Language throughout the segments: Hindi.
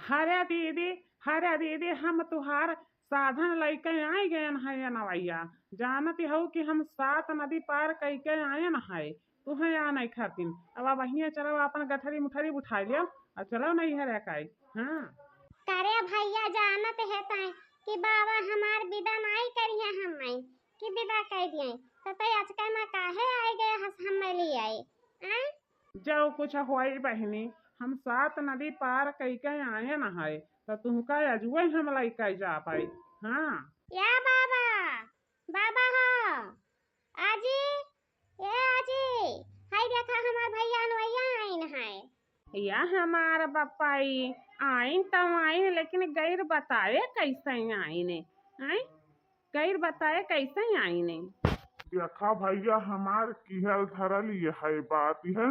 हरे दीदी, हरे दीदी, हम तुहार साधन लैके आई गए है नवैया। जानत हो कि हम 7 नदी पार कैके आए न है। तुम्हें आ नहीं खातिन। अब वहीं चलो अपन गठरी मुठरी उठा लियो और चलो नहीं है काई। हाँ करे भैया जानत है ताई कि बाबा हमार विदा नहीं करिए हम नहीं कि विदा कर दिए तो तई आजकल में काहे आए गए हस हम लिए आए हैं? जो कुछ होई बहनी, हम 7 नदी पार कैके आए न है। तो तुमका अजुए हम लैके जा पाई। हाँ या बाबा, बाबा हो आजी, ए आजी, हाय देखा हमार भैया नवैया आइन है। या हमार बपाई आइन तो आइन, लेकिन गैर बताए कैसे आइने। आई गैर बताए कैसे आइने। देखा भैया हमार किहल धरल ये है बात है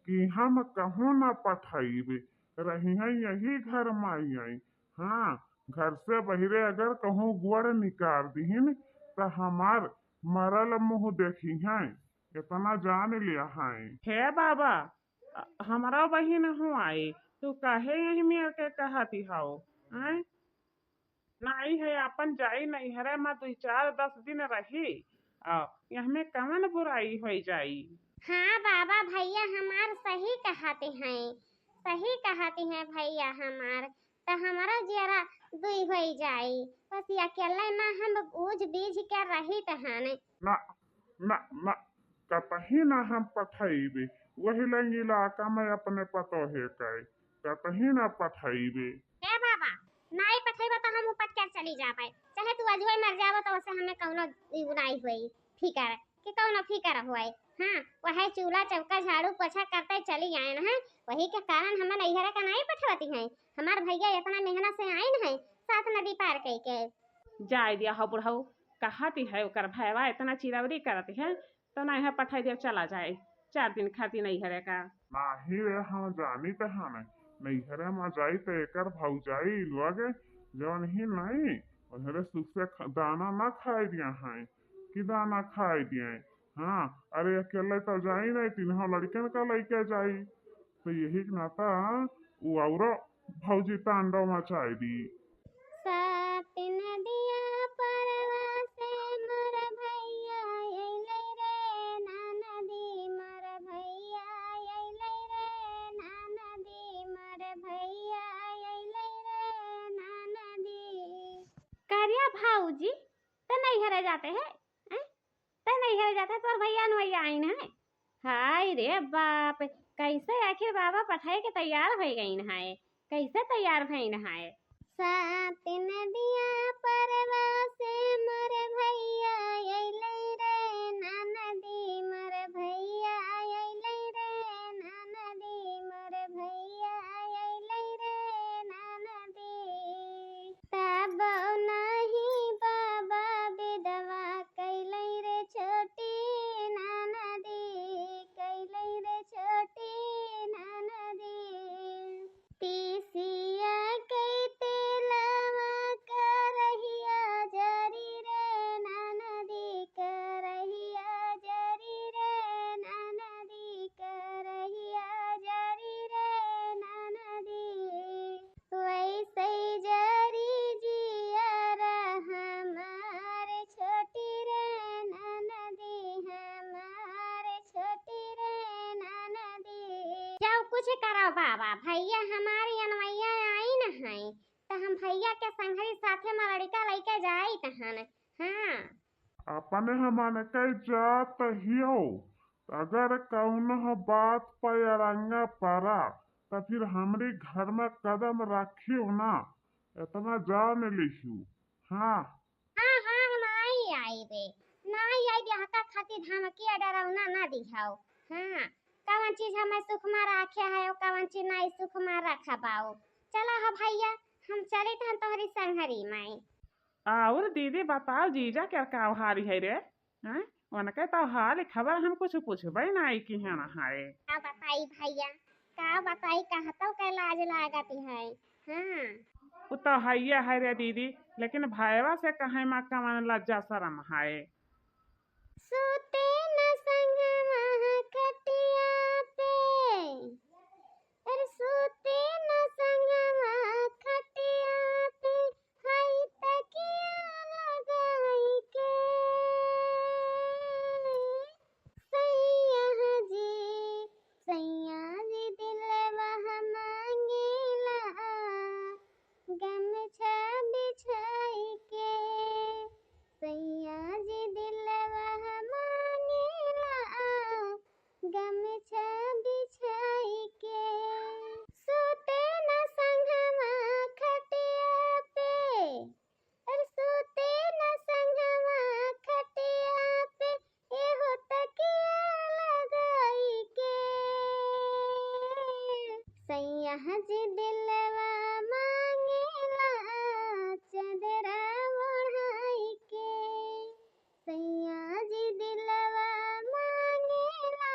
कि हम कहूँ न पठाइबे रही हैं यही घर माई आई। हाँ, घर से बहिरे अगर कहूँ गुड़ निकाल दीहिन तो हमार मरल मुंह देखी हैं। इतना जान लिया है। हे बाबा, हमारा बहिन हूँ आई, तू कहे यही मेरे के कहती हो। आई नहीं है अपन जाई नहीं हरे मैं 2 4 10 दिन रही। यह में कवन बुराई हो जाई। हाँ बाबा भैया हमार सही कहते हैं, सही कहते हैं भैया हमार। तो हमारा जरा दुई हो जाई बस ये अकेले में हम ऊज बीज के रही तहने। ना ना ना, कतही ना हम पठाइबे। वही लंग इलाका में अपने पतो है कई कतही ना पठाइबे। ए बाबा, नहीं पठेबा तो हम ऊपर कर चली जा पाए, चाहे तू अजूबे मर जाबो तो उसे हमें कौनो नहीं हुई फिकर कि कौनो फिकर हुई। हाँ वह चूल्हा चौका झाड़ू पोछा करते चली आए न है, वही के कारण हमें नैहरा का नहीं पठवाती है। हमार भैया इतना मेहनत से आए न है 7 नदी पार कई के। जाय दिया हो बुढ़ऊ, कहती है ओकर भैया इतना चिरवरी करती है तो नहीं है पठाई दे चला जाए 4 दिन खाती नहीं हरे का। नाही रे हम जानी तो हमें नैहरे में जाई तो एकर भौजाई लगे जवन ही नहीं उधरे सुख से दाना ना खाए दिया है कि दाना खाए दिए। हाँ, अरे अकेले तो जाई नहीं, तीनों लड़कन का लेके जाई तो यही नाता वो औरो भौजी तांडव मचाई दी। 7 नदिया परवा से मर भैया अइलै रे ना नदी मर भैया अइलै रे ना नदी मर भैया अइलै रे ना नदी। करिया भाऊजी तो नहीं हरे जाते हैं? तो नहीं हरे जाते तो भैया नैया आइन है। हाय रे बाप, कैसे आखिर बाबा पठाए के तैयार हो गई है, कैसे तैयार भईन है। 7 नदिया परवा से मर भैया अइलै रे ना नदी मर भैया अइलै रे ना नदी मर भैया अइलै रे ना नदी। तब नहीं बाबा विधवा कैलै रे छोटी ना नदी, कैलै रे छोटी ना नदी। तीसिया के तेलवा करहिया जरी रे ना नदी, करहिया जरी रे ना नदी, करहिया जरी रे ना नदी। वैसे जरी जिया हमार छोटी रे ना नदी, हमार छोटी रे ना नदी। जाओ कुछ करो बाबा, भैया हमारी अनवैया आई न है तो हम भैया के संगरी साथे में लड़का लेके जाई तहन। हाँ अपने हमने कई जात हियो, अगर कौन बात पर अरंगा पड़ा तो फिर हमरी घर में कदम रखियो ना, इतना जान लिखू। हाँ हाँ हाँ नहीं आई बे, नहीं आई बे, हका खातिर धमकी डरावना ना दिखाओ। हाँ कौन चीज हमें सुख में रखे है और कौन चीज नहीं सुख में रखा पाओ। चला हो भैया हम चले तो तोहरी संगरी में। और दीदी बताओ जीजा क्या का हारी है रे। हैं उनके तो हाल खबर हम कुछ पूछबे नहीं कि है ना है। का बताई भैया, का बताई कहतो के लाज लागती है। हाँ वो तो है रे दीदी, लेकिन भैया से कहे माँ कमान लज्जा शर्म है। सोते न संगवा खटिया पे, अरे सोते न संगवा सैया जी दिलवा मांगेला चदरा ओढ़ाई के, सैया जी दिलवा मांगेला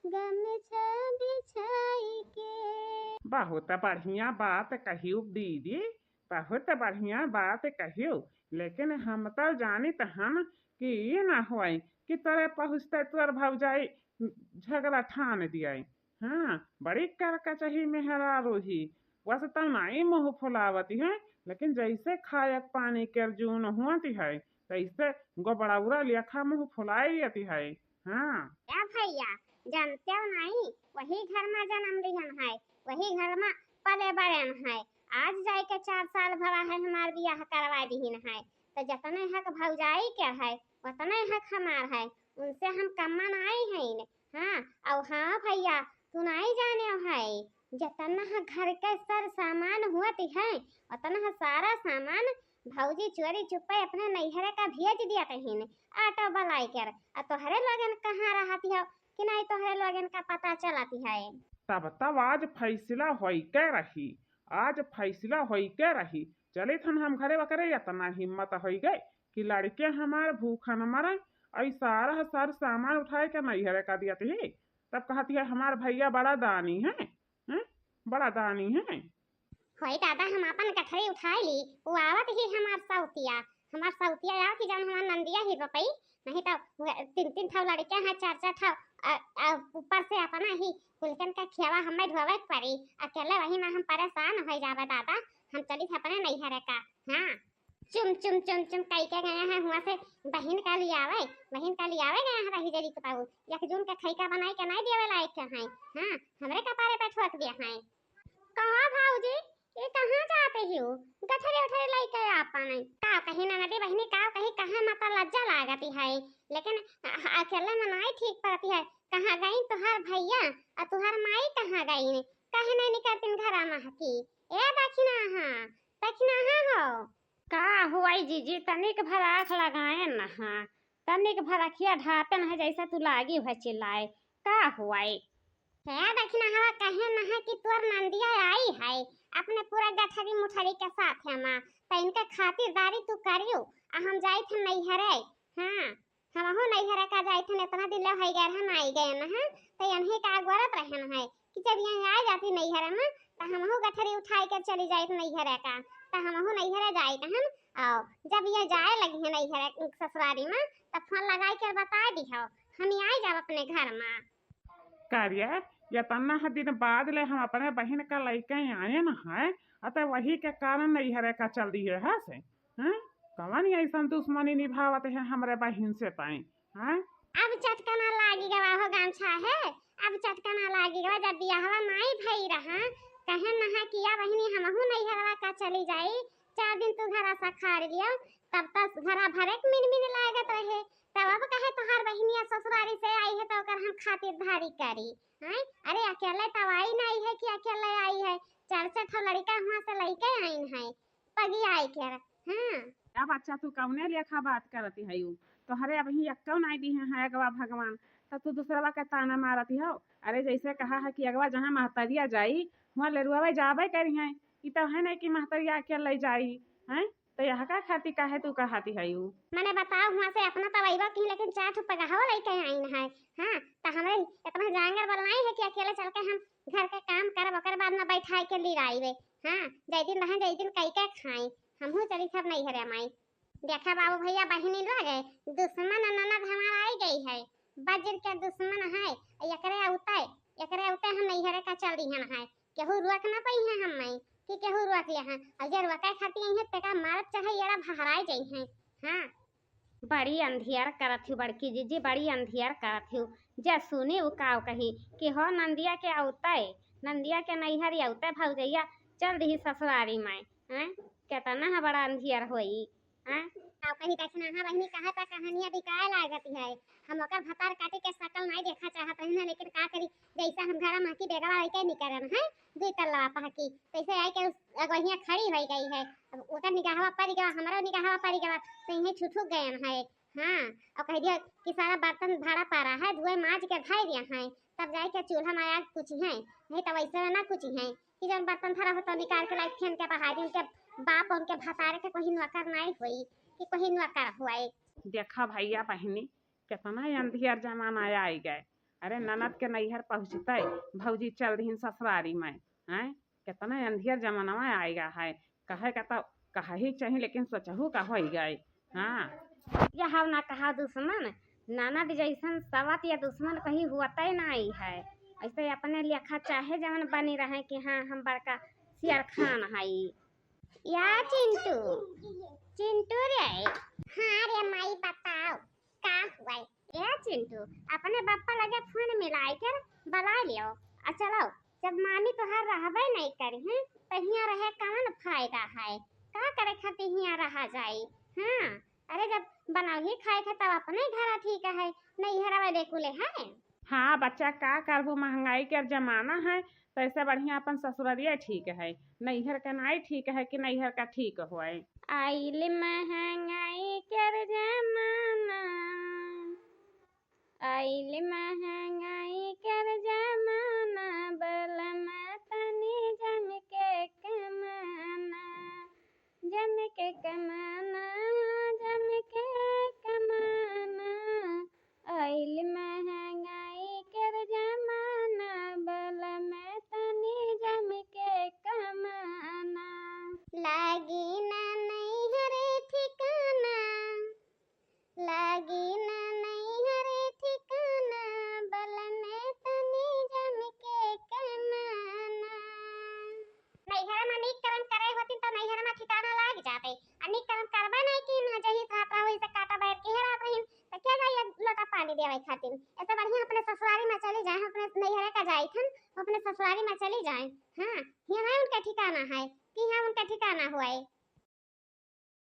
गमछा बिछाई के। बहुत बढ़िया बात कहियो दीदी, बहुत बढ़िया बात कहियो। लेकिन हम तो जानी तहन कि ये ना होई कि तोरे पहुँचते तोर भौजाई झगड़ा ठान दिया। हाँ, बड़ी करकचही मेहरा रोही। वैसे तो नहीं मुँह फुलावती है, लेकिन जैसे खायक पानी के जून हुआती है तैसे गोबड़ाउरा लेखा मुँह फुलाई जाती है। हाँ क्या भैया जानते हो नहीं, वही घर में जन्म लिहन है, वही घर में पले बड़न है। आज जाए के 4 साल भरा है हमार बियाह करवा दीन है, तो जतने हक भौजाई के है उतने हक हमार है, उनसे हम कम्मन आए हैं। हाँ और हाँ भैया तू नहीं जाने है, जतना घर के सर सामान हुआ है उतना सारा सामान भौजी चोरी चुपे अपने नैहरे का भेज दिया कहीं ऑटो बलाई कर। तोहरे लोगन कहाँ रहती हो कि नहीं तोहरे लोगन का पता चलती है। तब आज फैसला होई के रही, आज फैसला होई के रही। चले थन हम घरे वकरे इतना हिम्मत हो गए कि लड़के हमार भूखन मरे, ऐ सारा सर सामान उठाए के नैहरे का दिया थी। तब कहती है हमार भैया बड़ा दानी है, हैं? बड़ा दानी है। होई दादा हम अपन कठरी उठाई ली, वो आवत ही हमार सौतिया यार की जान हमार नंदिया ही रुपई, नहीं तो 3 ठाव लड़के हैं 4 ठाव ऊपर से अपना ही कुलकन का खियावा हमें ढोवे पड़ी। अकेले वही में हम परेशान हो जावे दादा, हम चली अपने नैहरे का। हाँ चुम चुम चुम चुम कई के गए हैं हुआ से बहन का लियावे गए हैं रही जरी के पाऊ एक जून के खैका बनाई के नहीं देवे लायक के हैं। हाँ हमरे कपारे पे ठोक दिया हैं। कहाँ भाऊजी ये कहाँ जाते हो, गठरे उठरे लेके आपने का कहीं ना नदी बहनी का कहीं कहाँ माता लज्जा लागती है, लेकिन अकेले में नहीं ठीक पड़ती है। कहाँ गई तुहार भैया और तुहार माई कहाँ गई, कहे नहीं निकलती घर में की ए दक्षिणा हो का हुआई जीजी तनिक भर आँख लगाए न, हाँ तनिक भर अखिया ढापन है जैसे तू लागी है चिल्लाए। का हुआई है दक्षिणा हवा कहे न है कि तोर नंदिया आई है अपने पूरा गठरी मुठरी के साथ है माँ, तो इनके खातिरदारी तू करियो। हम जाई थे नैहरे। हाँ हम हो नैहरे का जाई थे, इतना दिन ले हो गए हम आई गए न है, तो यही का गोरत रहन है कि जब यहाँ आ जाती नैहरे में तो हम हो गठरी उठाई के चली जाई नैहरे का, तो हम हो नैहरे जाई हम। और जब ये जाए लगी है नैहरे ससुरारी में तो फोन लगाई कर बता दी हो हम आई जाब अपने घर में। कार्य या तना दिन बाद ले हम अपने बहन का लड़के आए न है, अतः वही के कारण नैहरे का चल दी है से। हैं कवन ऐसा दुश्मनी निभावत है हमरे बहन से पाए। हैं अब चटकना लागी गवा हो गामछा है, अब चटकना लागी गवा जब बियाहवा नहीं भई रहा कहे न है किया बहनी हमहु नैहरवा का चली जाई 4 दिन तू घरा सा खाड़ लियो, तब तक घरा भरे मिन लागत रहे। तब अब कहे तोहार बहनिया ससुरारी से आई है तो ओकर हम खातिरदारी करी। हैं अरे अकेले तो आई नहीं है कि अकेले आई है, 4 लड़का वहां से लेके आई है पगी आई के। हां अब अच्छा तू कौने लेखा बात करती है यू, तोहरे अब ही अक्कौ नहीं दी है अगवा भगवान, तब तू दूसरा का ताना मारती हो। अरे जैसे कहा है कि अगवा जहाँ महतरिया जाई वहाँ लेरुआ जाबे करी है, ई तो है नहीं कि महतरिया अकेले जाई। हैं तो यह का खाती का है तू कहती है यू। मैंने बताओ वहां से अपना तवैवा की लेकिन 4 ठो पगाहो लेके आई है। हां तो हमें इतना जांगर बनाई है कि अकेले चल के हम घर के काम करब ओकर बाद में बैठाई के ले आईबे। हां जई दिन रहे जई दिन कई के खाई हमहू चली सब नहीं हरे माई। देखा बाबू भैया बहनी लगे दुश्मन ननद हमारा आई गई है, बजर के दुश्मन है एकरे उते हम नहीं हरे का चल रही है। केहू रुक ना पई है हम नहीं कि केहू रुक ले हैं अगर रुका खाती है तका मारत चाहे एड़ा भहराई जाई है। हां बड़ी अंधियार करत हूँ बड़की जीजी, बड़ी अंधियार करत हूँ। जा सुनी उ काव कही कि हो नंदिया के औते, नंदिया के नैहर औते भौजैया चल दी ससुरारी में। हैं केतना है बड़ा अंधियार होई। हैं ताऊ कहीं दक्षिणा हां बहनी कहा था कहानियां बिकाए लागती है, हम ओकर भतार काटे के शकल नहीं देखा चाहत है, लेकिन का करी जैसा हम घरा में की बेगवा लेके निकरन है 2 तल्ला पहकी तैसे आई के अगवहिया खड़ी हो गई है। अब ओकर निगाहवा पड़ गया हमरो निगाहवा पड़ गया तो यही छुछुक गए है। हां और कह दिया कि सारा बर्तन भाड़ा पारा है धुए माज के धाई दिया है, तब जाई के चूल्हा में आग पूछी है नहीं तो वैसे ना कुछ है कि जब बर्तन धरा हो तो निकाल के लाइट फेन के बहा दी उनके बाप उनके भतारे के कोई नौकर नहीं हुई कि कोई नौकर हुआ। देखा भैया बहिनी कितना अंधियर जमाना आई गए। अरे ननद के नैहर पहुँचते भौजी चल रही ससुरारी में हैं। कितना अंधियर जमाना में आएगा है। कहे का तो कहा ही चाहिए लेकिन सोचहू का हो गए। हाँ यह ना कहा दुश्मन ननद जैसन सवत या दुश्मन कहीं हुआता ही नहीं है। ऐसे अपने लेखा चाहे जवन बनी रहे कि हाँ हम बड़का शेर खान है। या चिंटू चिंटू रे हाँ रे माई बताओ का हुआ। या चिंटू अपने पापा लगे फोन मिलाई कर बुला लियो आ चलो जब मामी तोहार रहबे नहीं करी हैं तो हियां रहे कौन फायदा है। का करे खातिर हियां रहा जाई। हाँ अरे जब बनाओ ही खाए थे तब अपने घर ठीक है नहीं हरा वाले कुले है। हाँ बच्चा का करबू महंगाई के जमाना है तो ऐसे बढ़िया अपन ससुररिया ठीक है। नैहर का नाई ठीक है कि नैहर का ठीक होए। आइल महंगाई कर जमाना आइल महंगाई कर जमाना बलमा तनी जम के कमाना जम के कमाना जम के कमाना आइल महंगाई कर जमाना बलमा तनी जम के कमाना लागी ना नहीं हरे ठिकाना लागी ना नहीं हरे ठिकाना बलने तनी जम के कमाना। नैहर में नीक कर्म करे होती तो नैहर में ठिकाना लाग जाते अनिक कर्म करबा नहीं कि न जही साथ रहो इसे काटा बैठ के हेरात रही तो क्या जाइए लोटा पानी देवे खातिर। ऐसे बढ़िया अपने ससुरारी में चले जाए अपने नैहर का जाई थन अपने ससुरारी में चले जाए। हाँ यहाँ उनका ठिकाना है कि यहाँ उनका ठिकाना हुआ है।